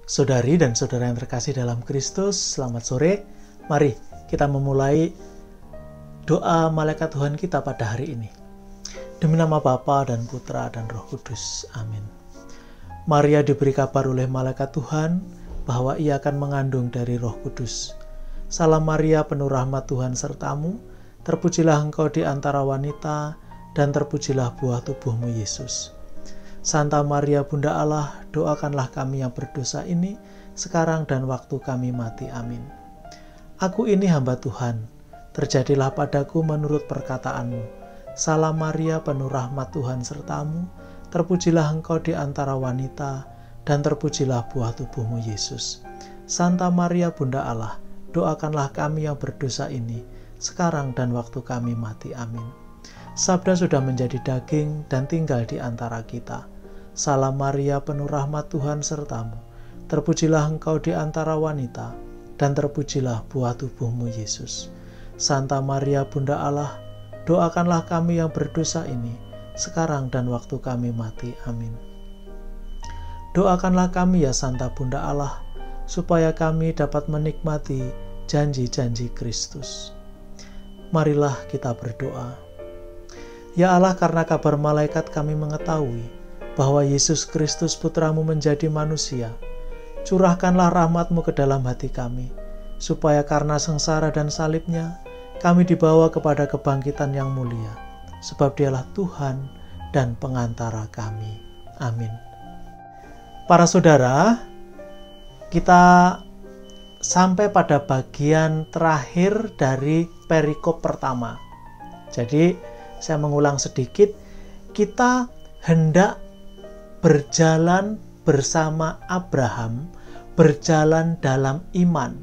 Saudari dan saudara yang terkasih dalam Kristus, selamat sore. Mari kita memulai doa malaikat Tuhan kita pada hari ini. Demi nama Bapa dan Putra dan Roh Kudus. Amin. Maria diberi kabar oleh malaikat Tuhan bahwa ia akan mengandung dari Roh Kudus. Salam Maria, penuh rahmat Tuhan sertamu, terpujilah engkau di antara wanita, dan terpujilah buah tubuhmu Yesus. Santa Maria Bunda Allah, doakanlah kami yang berdosa ini, sekarang dan waktu kami mati. Amin. Aku ini hamba Tuhan, terjadilah padaku menurut perkataanmu. Salam Maria, penuh rahmat Tuhan sertamu, terpujilah engkau di antara wanita, dan terpujilah buah tubuhmu Yesus. Santa Maria Bunda Allah, doakanlah kami yang berdosa ini, sekarang dan waktu kami mati. Amin. Sabda sudah menjadi daging dan tinggal di antara kita. Salam Maria, penuh rahmat Tuhan sertamu, terpujilah engkau di antara wanita, dan terpujilah buah tubuhmu Yesus. Santa Maria Bunda Allah, doakanlah kami yang berdosa ini, sekarang dan waktu kami mati. Amin. Doakanlah kami ya Santa Bunda Allah, supaya kami dapat menikmati janji-janji Kristus. Marilah kita berdoa. Ya Allah, karena kabar malaikat kami mengetahui bahwa Yesus Kristus Putramu menjadi manusia, curahkanlah rahmat-Mu ke dalam hati kami, supaya karena sengsara dan salibnya, kami dibawa kepada kebangkitan yang mulia, sebab Dialah Tuhan dan pengantara kami. Amin. Para saudara, kita sampai pada bagian terakhir dari perikop pertama. Jadi, saya mengulang sedikit, kita hendak berjalan bersama Abraham, berjalan dalam iman.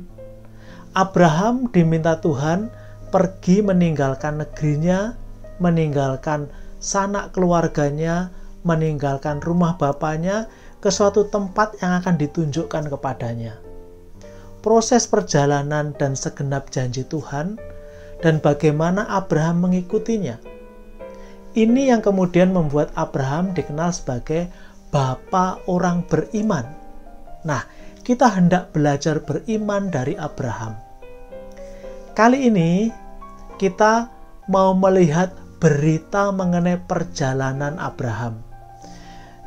Abraham diminta Tuhan pergi meninggalkan negerinya, meninggalkan sanak keluarganya, meninggalkan rumah bapaknya ke suatu tempat yang akan ditunjukkan kepadanya. Proses perjalanan dan segenap janji Tuhan, dan bagaimana Abraham mengikutinya. Ini yang kemudian membuat Abraham dikenal sebagai Bapa orang beriman. Nah, kita hendak belajar beriman dari Abraham. Kali ini kita mau melihat berita mengenai perjalanan Abraham.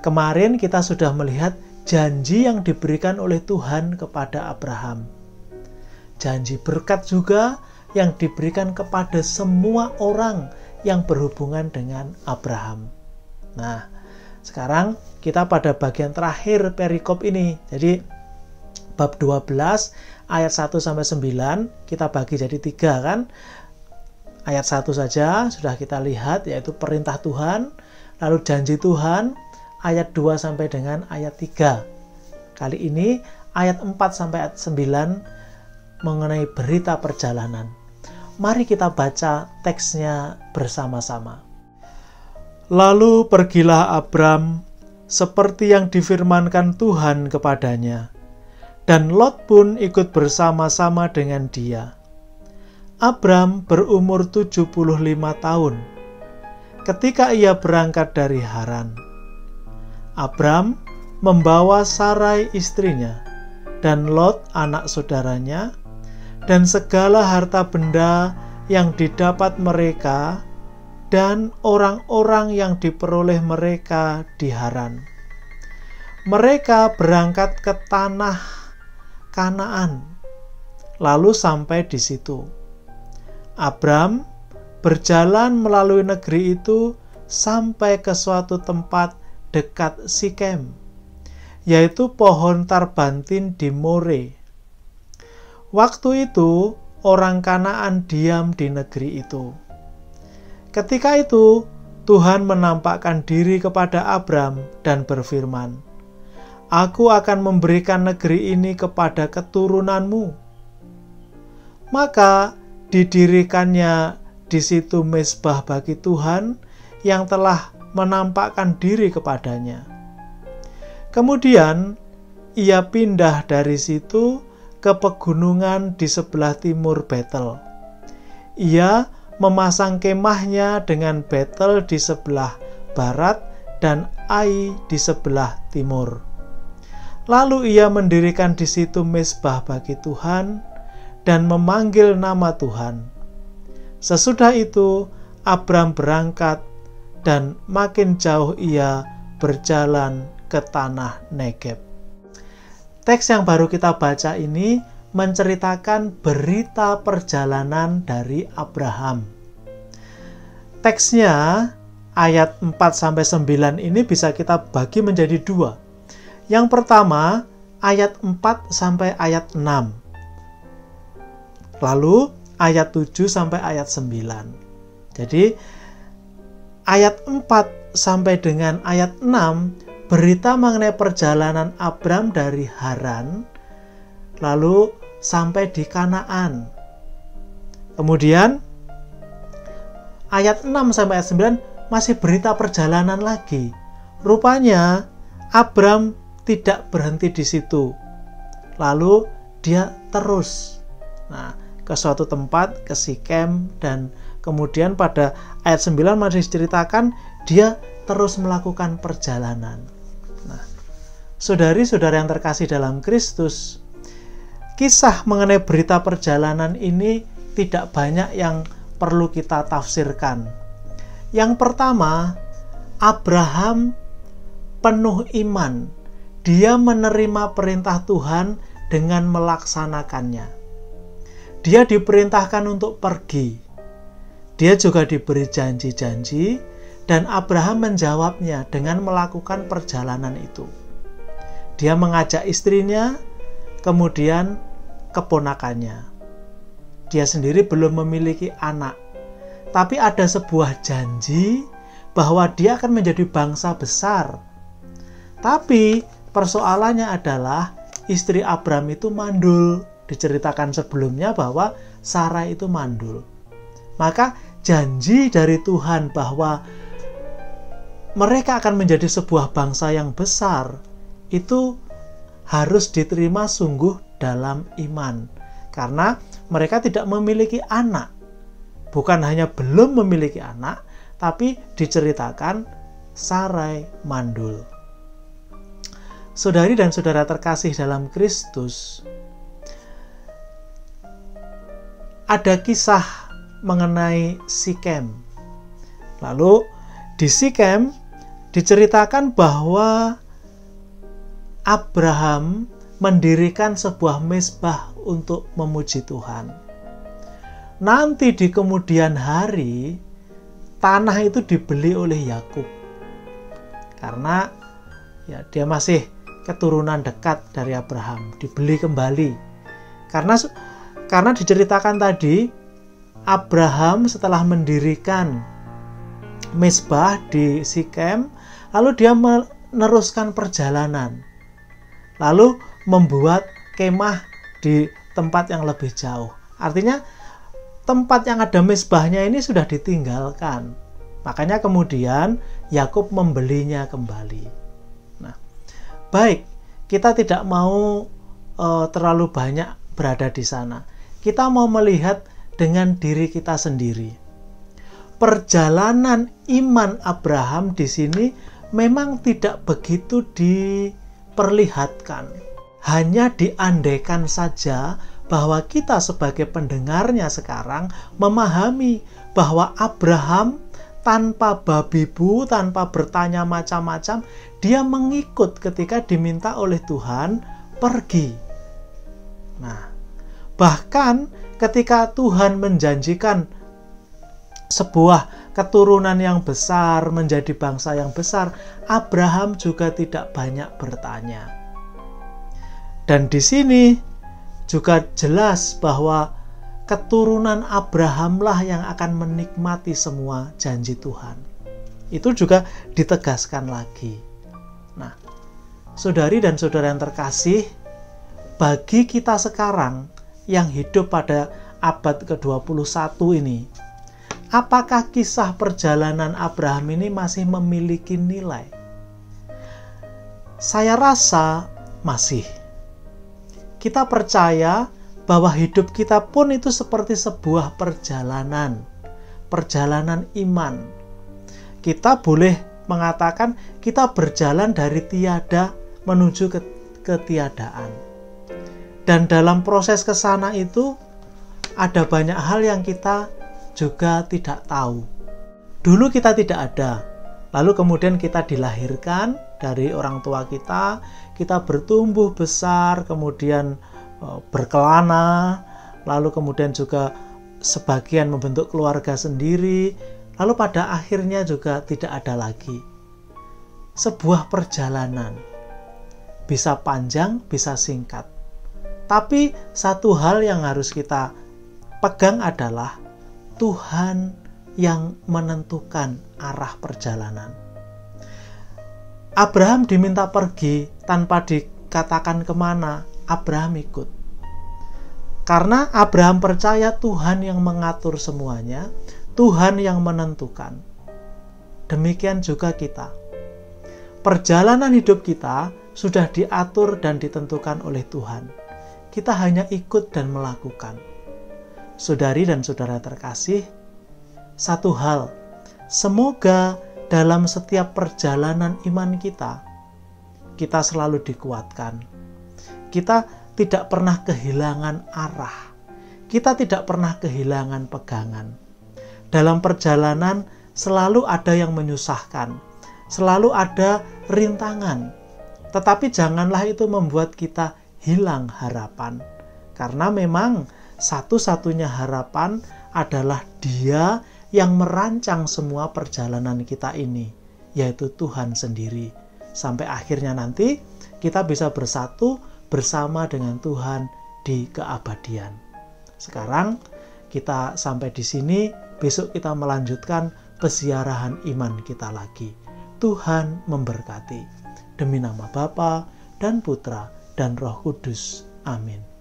Kemarin kita sudah melihat janji yang diberikan oleh Tuhan kepada Abraham. Janji berkat juga yang diberikan kepada semua orang yang berhubungan dengan Abraham. Nah, sekarang kita pada bagian terakhir perikop ini. Jadi bab 12 ayat 1-9 kita bagi jadi 3 kan. Ayat 1 saja sudah kita lihat, yaitu perintah Tuhan, lalu janji Tuhan, ayat 2 sampai dengan ayat 3. Kali ini ayat 4 sampai ayat 9 mengenai berita perjalanan. Mari kita baca teksnya bersama-sama. Lalu pergilah Abram seperti yang difirmankan Tuhan kepadanya, dan Lot pun ikut bersama-sama dengan dia. Abram berumur 75 tahun ketika ia berangkat dari Haran. Abram membawa Sarai istrinya, dan Lot anak saudaranya, dan segala harta benda yang didapat mereka, dan orang-orang yang diperoleh mereka di Haran. Mereka berangkat ke tanah Kanaan, lalu sampai di situ. Abram berjalan melalui negeri itu sampai ke suatu tempat dekat Sikem, yaitu pohon tarbantin di More. Waktu itu orang Kanaan diam di negeri itu. Ketika itu, Tuhan menampakkan diri kepada Abram dan berfirman, "Aku akan memberikan negeri ini kepada keturunanmu." Maka didirikannya di situ mezbah bagi Tuhan yang telah menampakkan diri kepadanya. Kemudian ia pindah dari situ ke pegunungan di sebelah timur Betel. Ia memasang kemahnya dengan Betel di sebelah barat dan Ai di sebelah timur. Lalu ia mendirikan di situ mezbah bagi Tuhan dan memanggil nama Tuhan. Sesudah itu, Abram berangkat dan makin jauh ia berjalan ke tanah Negeb. Teks yang baru kita baca ini menceritakan berita perjalanan dari Abraham. Teksnya ayat 4-9 ini bisa kita bagi menjadi dua. Yang pertama, ayat 4 sampai ayat 6. Lalu ayat 7 sampai ayat 9. Jadi ayat 4 sampai dengan ayat 6 berita mengenai perjalanan Abram dari Haran lalu sampai di Kanaan. Kemudian ayat 6 sampai ayat 9 masih berita perjalanan lagi. Rupanya Abram tidak berhenti di situ. Lalu dia terus ke suatu tempat, ke Sikem, dan kemudian pada ayat 9 masih diceritakan dia terus melakukan perjalanan. Saudari-saudara yang terkasih dalam Kristus, kisah mengenai berita perjalanan ini tidak banyak yang perlu kita tafsirkan. Yang pertama, Abraham penuh iman. Dia menerima perintah Tuhan dengan melaksanakannya. Dia diperintahkan untuk pergi. Dia juga diberi janji-janji, dan Abraham menjawabnya dengan melakukan perjalanan itu. Dia mengajak istrinya, kemudian keponakannya. Dia sendiri belum memiliki anak, tapi ada sebuah janji bahwa dia akan menjadi bangsa besar. Tapi persoalannya adalah istri Abram itu mandul. Diceritakan sebelumnya bahwa Sarah itu mandul. Maka janji dari Tuhan bahwa mereka akan menjadi sebuah bangsa yang besar itu harus diterima sungguh dalam iman. Karena mereka tidak memiliki anak. Bukan hanya belum memiliki anak, tapi diceritakan Sarai mandul. Saudari dan saudara terkasih dalam Kristus, ada kisah mengenai Sikem. Lalu di Sikem diceritakan bahwa Abraham mendirikan sebuah mezbah untuk memuji Tuhan. Nanti di kemudian hari tanah itu dibeli oleh Yakub. Karena dia masih keturunan dekat dari Abraham, dibeli kembali. Karena diceritakan tadi, Abraham setelah mendirikan mezbah di Sikem, lalu dia meneruskan perjalanan. Lalu membuat kemah di tempat yang lebih jauh. Artinya, tempat yang ada mezbahnya ini sudah ditinggalkan. Makanya kemudian Yakub membelinya kembali. Baik, kita tidak mau terlalu banyak berada di sana. Kita mau melihat dengan diri kita sendiri. Perjalanan iman Abraham di sini memang tidak begitu diperlihatkan. Hanya diandaikan saja bahwa kita sebagai pendengarnya sekarang memahami bahwa Abraham tanpa babi bu, tanpa bertanya macam-macam, dia mengikut ketika diminta oleh Tuhan pergi. Bahkan ketika Tuhan menjanjikan sebuah keturunan yang besar, menjadi bangsa yang besar, Abraham juga tidak banyak bertanya. Dan di sini juga jelas bahwa keturunan Abrahamlah yang akan menikmati semua janji Tuhan. Itu juga ditegaskan lagi. Saudari dan saudara yang terkasih, bagi kita sekarang yang hidup pada abad ke-21 ini, apakah kisah perjalanan Abraham ini masih memiliki nilai? Saya rasa masih. Kita percaya bahwa hidup kita pun itu seperti sebuah perjalanan iman. Kita boleh mengatakan kita berjalan dari tiada menuju ketiadaan. Dan dalam proses ke sana itu ada banyak hal yang kita juga tidak tahu. Dulu kita tidak ada, lalu kemudian kita dilahirkan dari orang tua kita bertumbuh besar, kemudian berkelana, lalu kemudian juga sebagian membentuk keluarga sendiri, lalu pada akhirnya juga tidak ada lagi. Sebuah perjalanan, bisa panjang, bisa singkat. Tapi satu hal yang harus kita pegang adalah Tuhan yang menentukan arah perjalanan. Abraham diminta pergi tanpa dikatakan kemana, Abraham ikut. Karena Abraham percaya Tuhan yang mengatur semuanya, Tuhan yang menentukan. Demikian juga kita. Perjalanan hidup kita sudah diatur dan ditentukan oleh Tuhan. Kita hanya ikut dan melakukan. Saudari dan saudara terkasih, satu hal, semoga dalam setiap perjalanan iman kita selalu dikuatkan. Kita tidak pernah kehilangan arah. Kita tidak pernah kehilangan pegangan. Dalam perjalanan selalu ada yang menyusahkan, selalu ada rintangan. Tetapi janganlah itu membuat kita hilang harapan. Karena memang satu-satunya harapan adalah Dia yang merancang semua perjalanan kita ini, yaitu Tuhan sendiri. Sampai akhirnya nanti kita bisa bersatu bersama dengan Tuhan di keabadian. Sekarang kita sampai di sini, besok kita melanjutkan peziarahan iman kita lagi. Tuhan memberkati. Demi nama Bapa dan Putra dan Roh Kudus. Amin.